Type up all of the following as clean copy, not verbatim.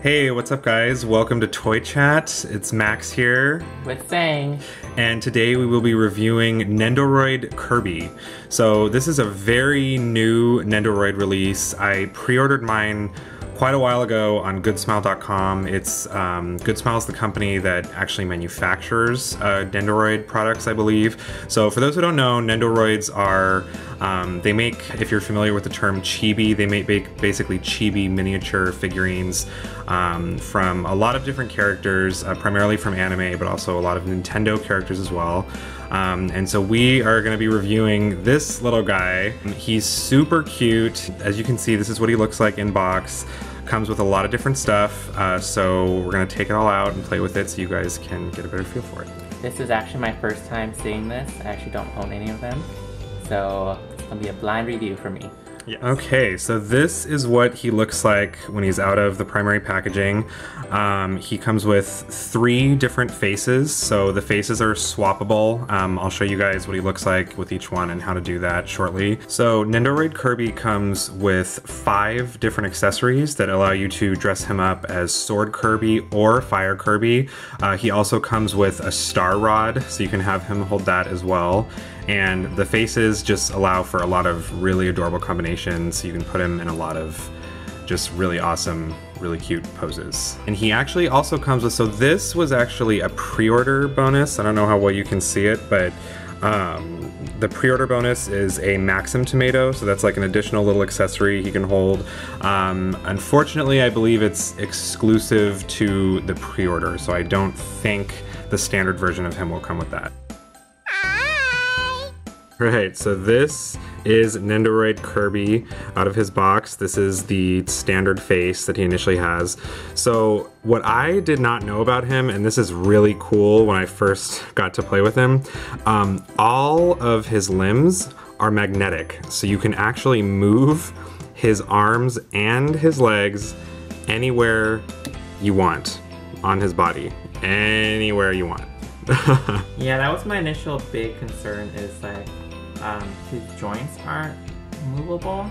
Hey, what's up guys? Welcome to Toy Chat. It's Max here. With Sang. And today we will be reviewing Nendoroid Kirby. So this is a very new Nendoroid release. I pre-ordered mine quite a while ago on goodsmile.com. It's Good Smile is the company that actually manufactures Nendoroid products, I believe. So for those who don't know, Nendoroids are, they make, if you're familiar with the term chibi, they make basically chibi miniature figurines from a lot of different characters, primarily from anime, but also a lot of Nintendo characters as well. And so we are going to be reviewing this little guy. He's super cute. As you can see, this is what he looks like in box. Comes with a lot of different stuff, so we're going to take it all out and play with it so you guys can get a better feel for it. This is actually my first time seeing this. I actually don't own any of them, so it's going to be a blind review for me. Yes. Okay, so this is what he looks like when he's out of the primary packaging. He comes with 3 different faces, so the faces are swappable. I'll show you guys what he looks like with each one and how to do that shortly. So Nendoroid Kirby comes with 5 different accessories that allow you to dress him up as Sword Kirby or Fire Kirby. He also comes with a star rod, so you can have him hold that as well. And the faces just allow for a lot of really adorable combinations. You can put him in a lot of just really awesome, really cute poses. And he actually also comes with, so this was actually a pre-order bonus. I don't know how well you can see it, but the pre-order bonus is a Maxim tomato, so that's like an additional little accessory he can hold. Unfortunately, I believe it's exclusive to the pre-order, so I don't think the standard version of him will come with that. Right, so this is Nendoroid Kirby out of his box. This is the standard face that he initially has. So what I did not know about him, and this is really cool when I first got to play with him, all of his limbs are magnetic. So you can actually move his arms and his legs anywhere you want on his body. Anywhere you want. Yeah, that was my initial big concern, is like his joints aren't movable,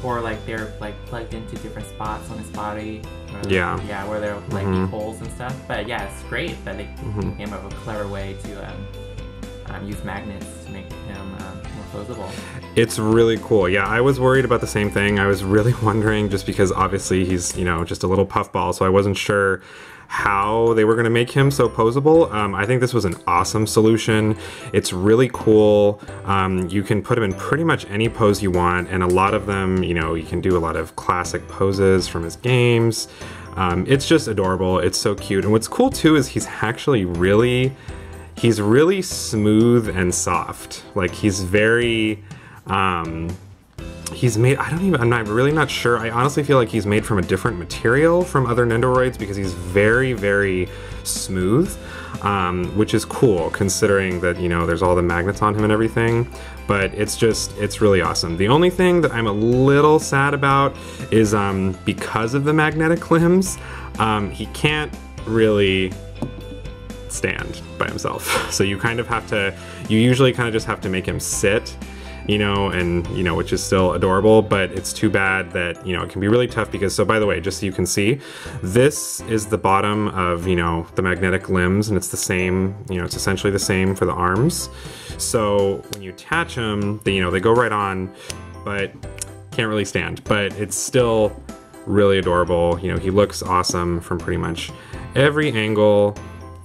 or like they're like plugged into different spots on his body. Yeah, where they're like holes and stuff. But yeah, it's great that they came up with a clever way to use magnets to make him more posable. It's really cool. Yeah, I was worried about the same thing. I was really wondering, just because obviously he's, you know, just a little puffball, so I wasn't sure how they were going to make him so posable. I think this was an awesome solution. It's really cool. You can put him in pretty much any pose you want, and a lot of them, you know, you can do a lot of classic poses from his games. It's just adorable. It's so cute. And what's cool too is he's actually he's really smooth and soft. Like he's very, he's made, I'm really not sure. I honestly feel like he's made from a different material from other Nendoroids because he's very, very smooth, which is cool considering that, you know, there's all the magnets on him and everything, but it's really awesome. The only thing that I'm a little sad about is because of the magnetic limbs, he can't really stand by himself. So you kind of have to, you usually kind of just have to make him sit, you know, and, you know, which is still adorable, but it's too bad that, you know, it can be really tough because, so by the way, just so you can see, this is the bottom of, you know, the magnetic limbs, and it's the same, you know, it's essentially the same for the arms. So when you attach them, they, you know, they go right on, but can't really stand, but it's still really adorable. You know, he looks awesome from pretty much every angle.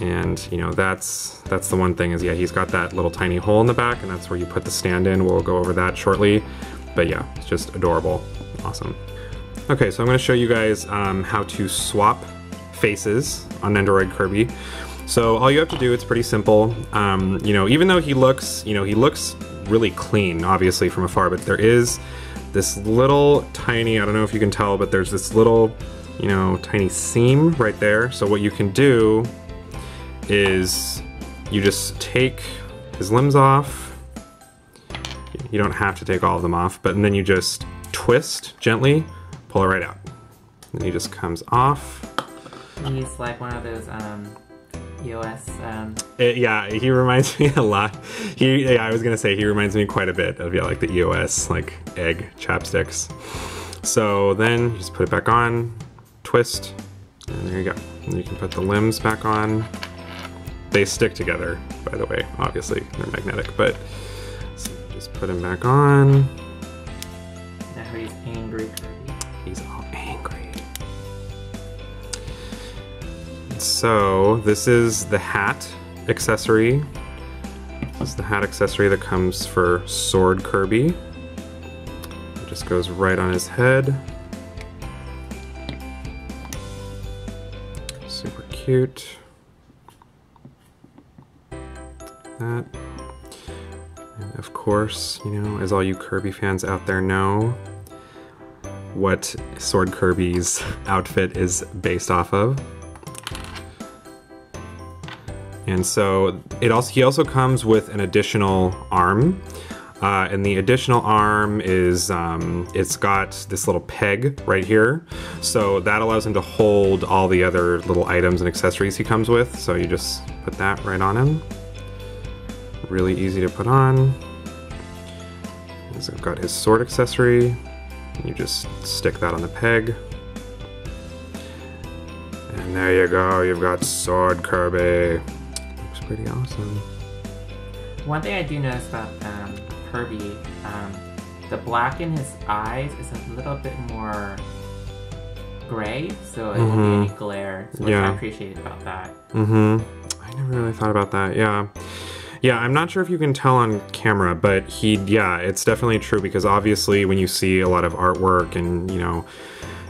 And, you know, that's the one thing is, yeah, he's got that little tiny hole in the back, and that's where you put the stand in. We'll go over that shortly. But yeah, it's just adorable. Awesome. Okay, so I'm going to show you guys how to swap faces on Nendoroid Kirby. So all you have to do, it's pretty simple. You know, even though he looks, you know, he looks really clean, obviously, from afar, but there is this little tiny, I don't know if you can tell, but there's this little, you know, tiny seam right there. So what you can do is you just take his limbs off. You don't have to take all of them off, but and then you just twist gently, pull it right out. Then he just comes off. He's like one of those EOS. Yeah, he reminds me a lot. Yeah, I was gonna say he reminds me quite a bit of, yeah, like the EOS like egg chapsticks. So then you just put it back on, twist, and there you go. And you can put the limbs back on. They stick together, by the way, obviously, they're magnetic, but so just put him back on. Now he's angry, Kirby. He's all angry. So this is the hat accessory. This is the hat accessory that comes for Sword Kirby. It just goes right on his head. Super cute. That. And of course, you know, as all you Kirby fans out there know, what Sword Kirby's outfit is based off of. And so he also comes with an additional arm. And the additional arm is, it's got this little peg right here. So that allows him to hold all the other little items and accessories he comes with. So you just put that right on him. Really easy to put on. He's got his sword accessory. And you just stick that on the peg. And there you go, you've got Sword Kirby. Looks pretty awesome. One thing I do notice about Kirby, the black in his eyes is a little bit more gray, so it won't be any glare. So I appreciate about that. I never really thought about that, yeah. Yeah, I'm not sure if you can tell on camera, but it's definitely true, because obviously when you see a lot of artwork and, you know,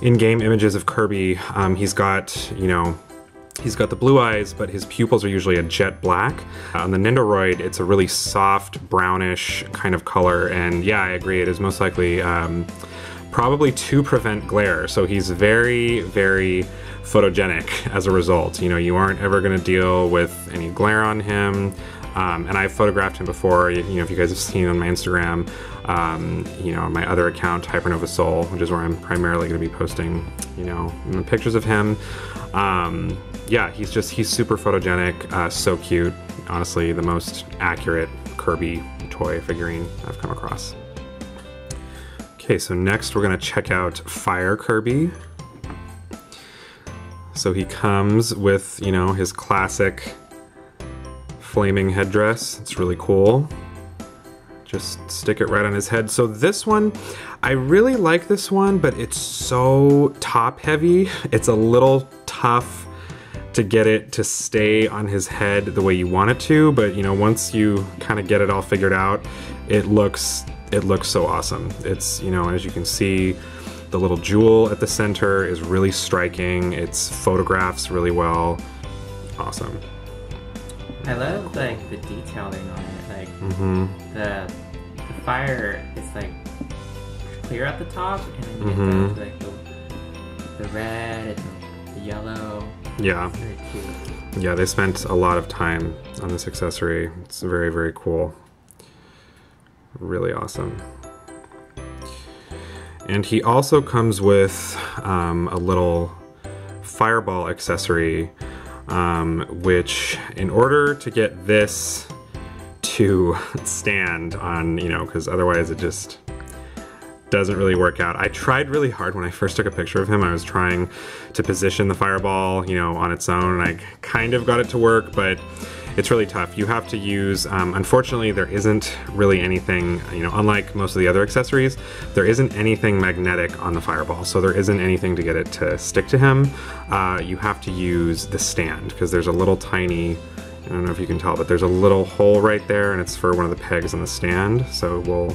in-game images of Kirby, he's got, you know, he's got the blue eyes, but his pupils are usually a jet black. On the Nendoroid, it's a really soft, brownish kind of color, and yeah, I agree, it is most likely probably to prevent glare, so he's very, very photogenic as a result. You know, you aren't ever going to deal with any glare on him. And I've photographed him before, you know, if you guys have seen on my Instagram, you know, on my other account, Hypernova Soul, which is where I'm primarily going to be posting, you know, pictures of him. Yeah, he's super photogenic, so cute. Honestly, the most accurate Kirby toy figurine I've come across. Okay, so next we're going to check out Fire Kirby. So he comes with, you know, his classic flaming headdress. It's really cool. Just stick it right on his head. So this one, I really like this one, but it's so top heavy. It's a little tough to get it to stay on his head the way you want it to, but you know, once you kind of get it all figured out, it looks so awesome. It's, you know, as you can see, the little jewel at the center is really striking. It's photographs really well. Awesome. I love like the detailing on it. Like the fire is like clear at the top, and then you get like the red and the yellow. Yeah. It's very cute. Yeah, they spent a lot of time on this accessory. It's very, very cool. Really awesome. And he also comes with a little fireball accessory, which in order to get this to stand on, you know, because otherwise it just doesn't really work out. I tried really hard when I first took a picture of him. I was trying to position the fireball, you know, on its own, and I kind of got it to work, but it's really tough. You have to use, unfortunately, there isn't really anything, you know, unlike most of the other accessories, there isn't anything magnetic on the fireball, so there isn't anything to get it to stick to him. You have to use the stand, because there's a little tiny, I don't know if you can tell, but there's a little hole right there, and it's for one of the pegs on the stand, so we'll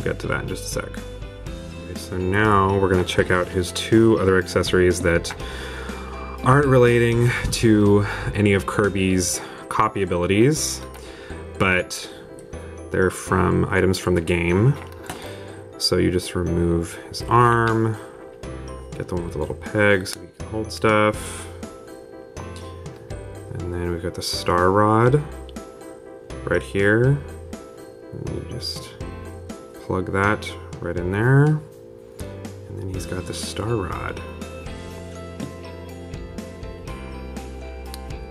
get to that in just a sec. Okay, so now we're gonna check out his two other accessories that aren't relating to any of Kirby's copy abilities, but they're from items from the game. So you just remove his arm, get the one with the little peg so he can hold stuff. And then we've got the star rod right here. And you just plug that right in there. And then he's got the star rod.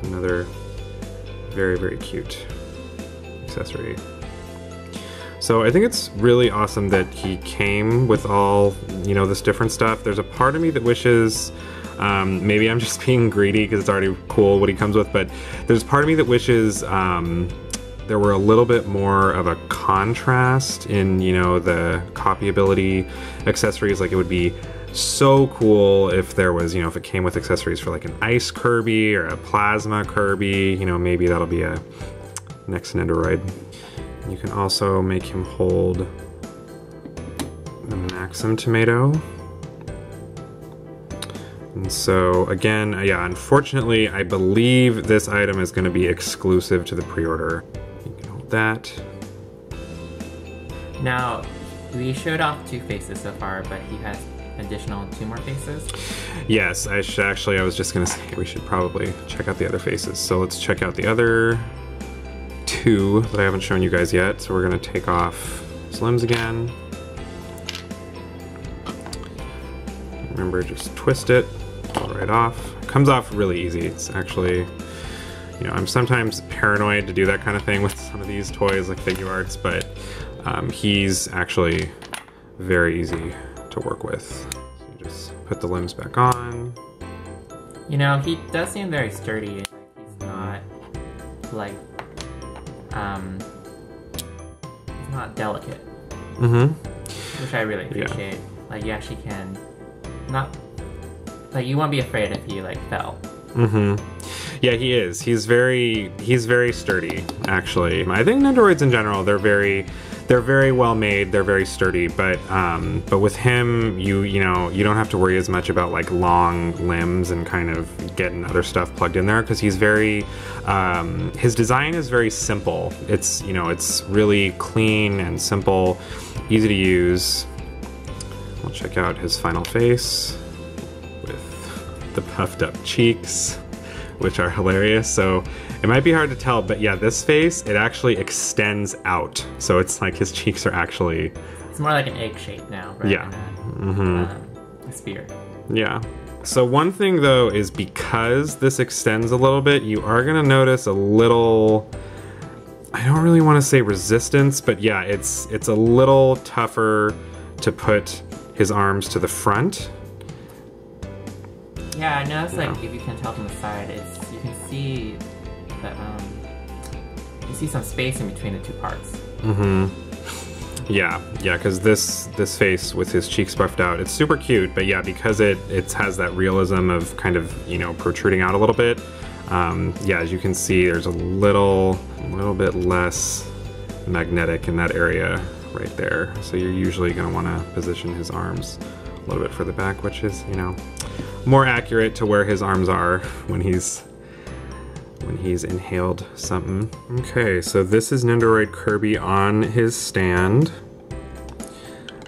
Another very, very cute accessory. So I think it's really awesome that he came with all, you know, this different stuff. There's a part of me that wishes, maybe I'm just being greedy because it's already cool what he comes with, but there's a part of me that wishes there were a little bit more of a contrast in, you know, the copyability accessories. Like, it would be so cool if there was, you know, if it came with accessories for like an ice Kirby or a plasma Kirby. You know, maybe that'll be a next Nendoroid. You can also make him hold the Maxim tomato. And so again, yeah, unfortunately, I believe this item is going to be exclusive to the pre-order. You can hold that. Now, we showed off 2 faces so far, but he has additional 2 more faces. Yes, I was just gonna say we should probably check out the other faces. So let's check out the other 2 that I haven't shown you guys yet. So we're gonna take off his limbs again. Remember, just twist it, pull it right off. It comes off really easy. It's actually, you know, I'm sometimes paranoid to do that kind of thing with some of these toys like Figure Arts, but he's actually very easy to work with. So you just put the limbs back on. You know, he does seem very sturdy. Like, he's not like he's not delicate. Which I really appreciate. Yeah. Like, you actually can not, like, you won't be afraid if he like fell. Yeah, he is. He's very sturdy, actually. I think Nendoroids in general, they're very well made, they're very sturdy, but with him, you know, you don't have to worry as much about like long limbs and kind of getting other stuff plugged in there, because he's very, his design is very simple. It's, you know, it's really clean and simple, easy to use. We'll check out his final face with the puffed up cheeks, which are hilarious. So it might be hard to tell, but yeah, this face, it actually extends out. So it's like his cheeks are actually... It's more like an egg shape now, right? Yeah. A spear. Yeah. So one thing though is, because this extends a little bit, you are gonna notice a little, I don't really want to say resistance, but yeah, it's a little tougher to put his arms to the front. Yeah, I noticed, like, if you can tell from the side, you can see that you see some space in between the 2 parts. Yeah, because this face with his cheeks buffed out, it's super cute, but yeah, because it has that realism of kind of, you know, protruding out a little bit. Yeah, as you can see, there's a little bit less magnetic in that area right there. So you're usually going to want to position his arms a little bit further back, which is, you know, more accurate to where his arms are when he's inhaled something. Okay, so this is Nendoroid Kirby on his stand.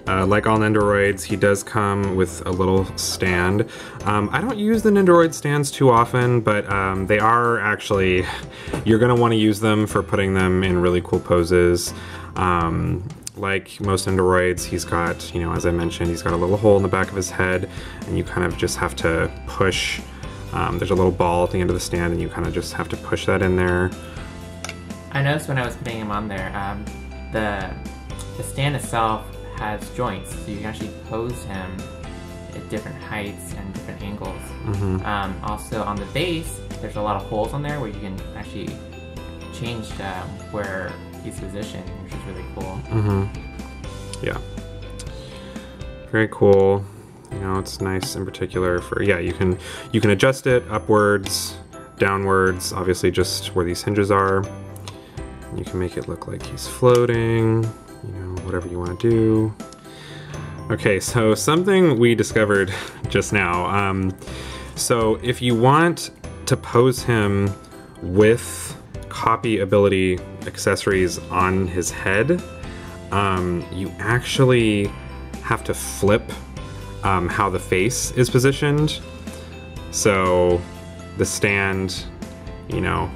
Like all Nendoroids, he does come with a little stand. I don't use the Nendoroid stands too often, but they are actually, you're gonna wanna use them for putting them in really cool poses. Like most Nendoroids, he's got, you know, as I mentioned, he's got a little hole in the back of his head, and you kind of just have to push. There's a little ball at the end of the stand, and you kind of just have to push that in there. I noticed when I was putting him on there, the stand itself has joints, so you can actually pose him at different heights and different angles. Also on the base, there's a lot of holes on there where you can actually change where he's positioned, which is really cool. Yeah. Very cool. You know, it's nice in particular for, yeah, you can adjust it upwards, downwards, obviously just where these hinges are. You can make it look like he's floating, you know, whatever you want to do. Okay, so something we discovered just now. So if you want to pose him with copy ability accessories on his head, you actually have to flip how the face is positioned. So the stand, you know,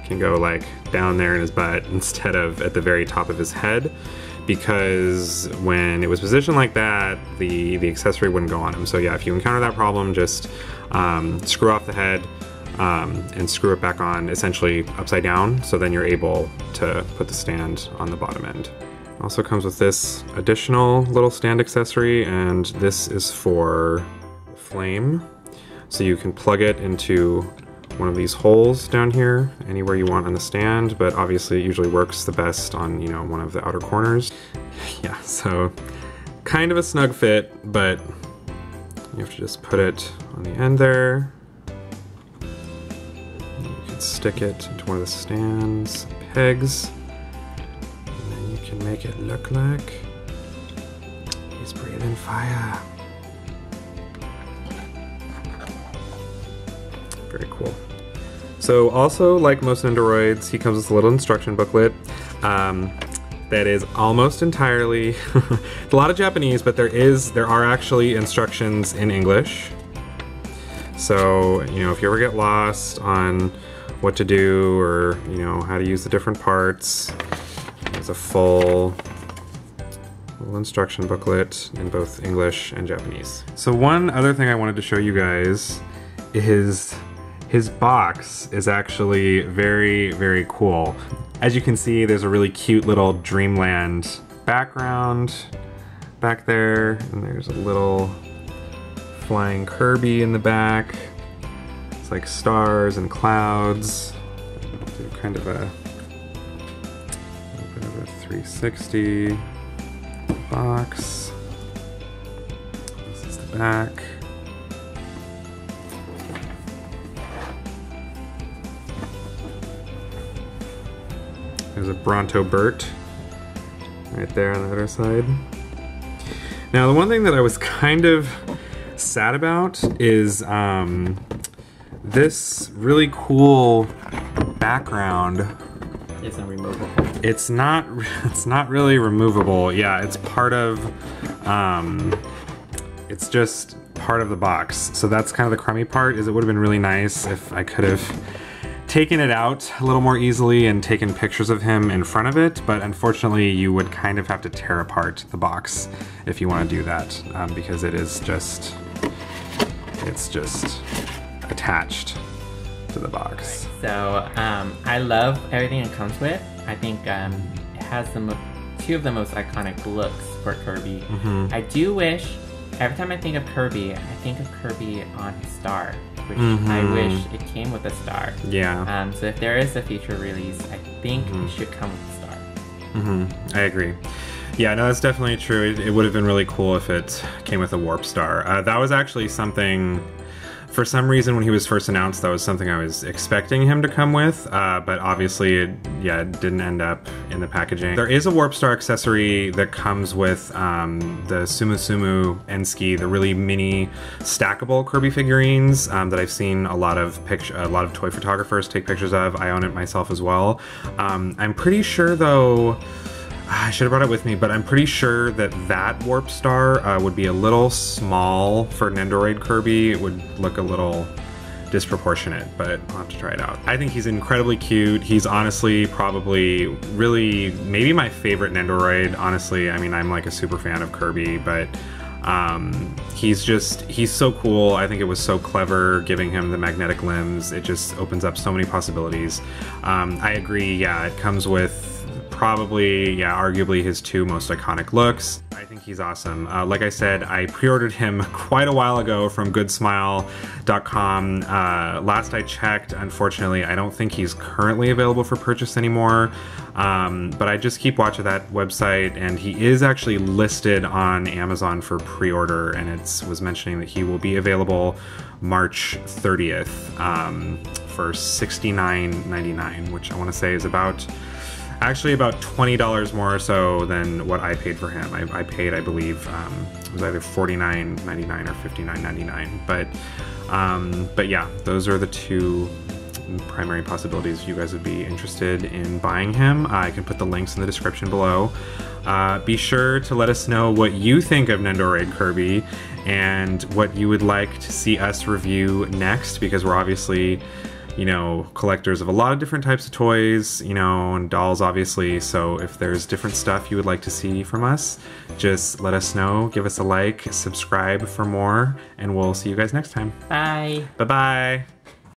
can go like down there in his butt instead of at the very top of his head, because when it was positioned like that, the accessory wouldn't go on him. So yeah, if you encounter that problem, just screw off the head and screw it back on, essentially upside down, so then you're able to put the stand on the bottom end. Also comes with this additional little stand accessory, and this is for flame. So you can plug it into one of these holes down here, anywhere you want on the stand, but obviously it usually works the best on, you know, one of the outer corners. Yeah, so kind of a snug fit, but you have to just put it on the end there. You can stick it into one of the stands, pegs, and then you can make it look like he's breathing fire. Very cool. So also, like most Nendoroids, he comes with a little instruction booklet that is almost entirely a lot of Japanese, but there are actually instructions in English. So, you know, if you ever get lost on what to do or, you know, how to use the different parts, there's a full little instruction booklet in both English and Japanese. So one other thing I wanted to show you guys is his box is actually very, very cool. As you can see, there's a really cute little Dreamland background back there, and there's a little flying Kirby in the back. It's like stars and clouds. Do kind of a little bit of a 360 box. This is the back. There's a Bronto Burt right there on the other side. Now, the one thing that I was kind of sad about is this really cool background. Isn't removable. It's not really removable. Yeah, it's part of, it's just part of the box. So that's kind of the crummy part, is it would have been really nice if I could have taken it out a little more easily and taken pictures of him in front of it, but unfortunately you would kind of have to tear apart the box if you want to do that, because it's just attached to the box. So I love everything it comes with. I think it has two of the most iconic looks for Kirby. Mm-hmm. I do wish, every time I think of Kirby, I think of Kirby on his star, which Mm-hmm. I wish it came with a star. Yeah. So if there is a future release, I think it should come with a star. Mm-hmm. I agree. Yeah, no, that's definitely true. It would have been really cool if it came with a warp star. That was actually something, for some reason when he was first announced, that was something I was expecting him to come with, but obviously it didn't end up in the packaging. There is a warp star accessory that comes with the Sumu Sumu Enski, the really mini stackable Kirby figurines that I've seen a lot of toy photographers take pictures of. I own it myself as well. I'm pretty sure though, I should have brought it with me, but I'm pretty sure that warp star would be a little small for Nendoroid Kirby. It would look a little disproportionate, but I'll have to try it out. I think he's incredibly cute. He's honestly probably really maybe my favorite Nendoroid, honestly. I mean, I'm like a super fan of Kirby, but he's so cool. I think it was so clever giving him the magnetic limbs. It just opens up so many possibilities. I agree, yeah, it comes with probably, yeah, arguably his two most iconic looks. I think he's awesome. Like I said, I pre-ordered him quite a while ago from goodsmile.com. Last I checked, unfortunately, I don't think he's currently available for purchase anymore. But I just keep watching that website, and he is actually listed on Amazon for pre-order, and it was mentioning that he will be available March 30th for $69.99, which I want to say is actually about $20 more or so than what I paid for him. I paid, I believe, it was either $49.99 or $59.99. But yeah, those are the two primary possibilities if you guys would be interested in buying him. I can put the links in the description below. Be sure to let us know what you think of Nendoroid Kirby and what you would like to see us review next, because we're obviously, you know, collectors of a lot of different types of toys, you know, and dolls, obviously. So if there's different stuff you would like to see from us, just let us know, give us a like, subscribe for more, and we'll see you guys next time. Bye. Bye-bye.